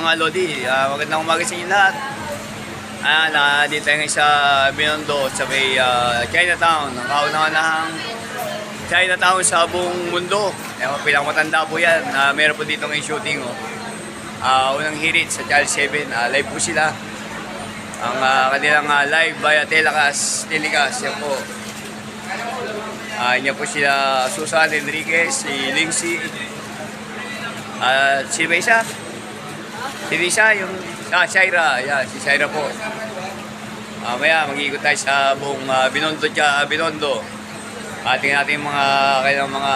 mga Lodi, magandang umaga sa inyo lahat. Dito tayo ngayon sa Binondo, sa may Chinatown. Ang kauna-unahang Chinatown sa buong mundo. Pinakamatanda po yan. Meron po dito ngayon shooting. Unang hirit sa Channel 7. Live po sila. Ang kanilang live via telecast. Yan po. Yan po sila Susan Enriquez, si Lindsay. Si Mesa. Si Lisa, yung Shaira. Yan, si Shaira po. Maya, mag-iikot tayo sa buong Binondo. Tingnan natin yung kailang mga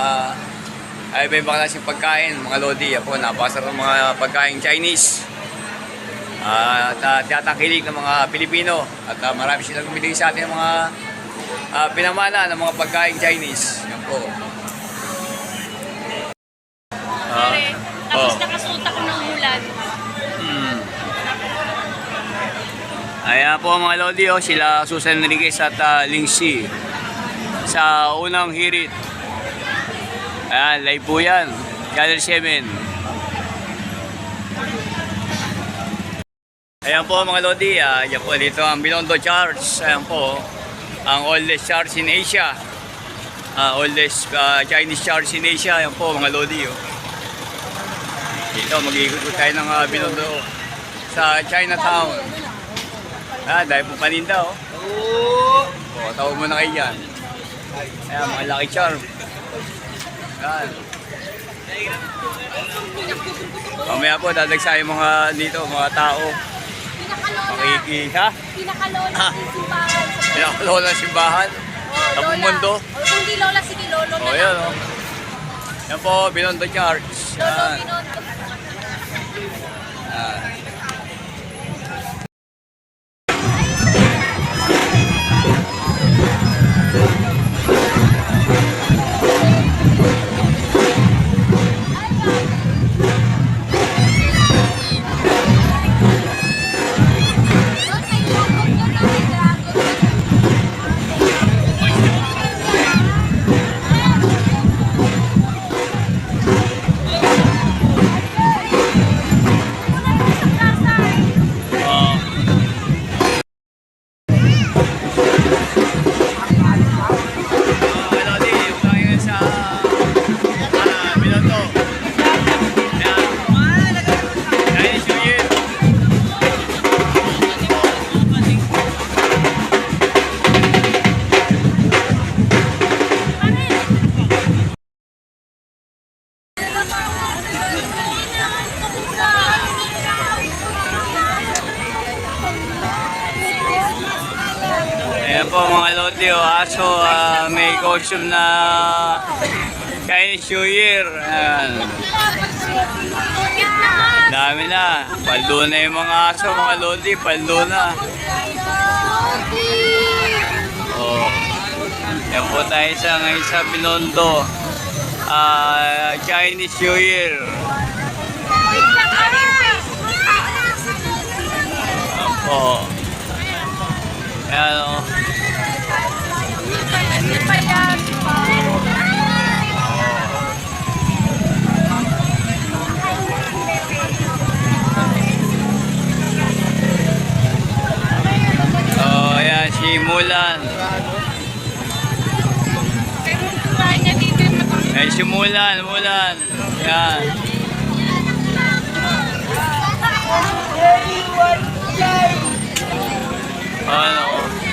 iba-iba klaseng pagkain, mga Lodi. Yan po, napakasarap ng mga pagkain Chinese. Tiyatakilig ng mga Pilipino. At marami silang bumili sa atin ng mga pinamana ng mga pagkain Chinese. Yan po. Tapos nakasuot ako ng ulan. Ayan po mga Lodi, sila Susan Enriquez at Lindsay sa unang hirit. Ayan, live po yan, Channel 7. Ayan po mga Lodi, yan po dito ang Binondo Church. Ayan po, ang oldest church in Asia. Oldest Chinese church in Asia. Ayan po mga Lodi. Dito mag-iikot tayo ng Binondo sa Chinatown. Dahil po paninda tawag mo na kayo dyan. Ayan, mga Lucky Charm. Ayan. Mamaya po dadagsa yung mga dito, mga tao. Pinakalola ng simbahan. Pinakalola ng simbahan? Sa buong mundo? Kung di lola, sige lolo na yan Yan po, Binondo Church. Lolo Binondo. Ayan po mga Lodi, may costume na Chinese New Year. Ayan. Dami na. Paldo na yung mga aso mga Lodi, paldo na. Ayan po tayo ngayon sa Binondo. Chinese New Year. Ayan po. Ayan ayan si Mulan. Ayan si Mulan. Ayan. Ano?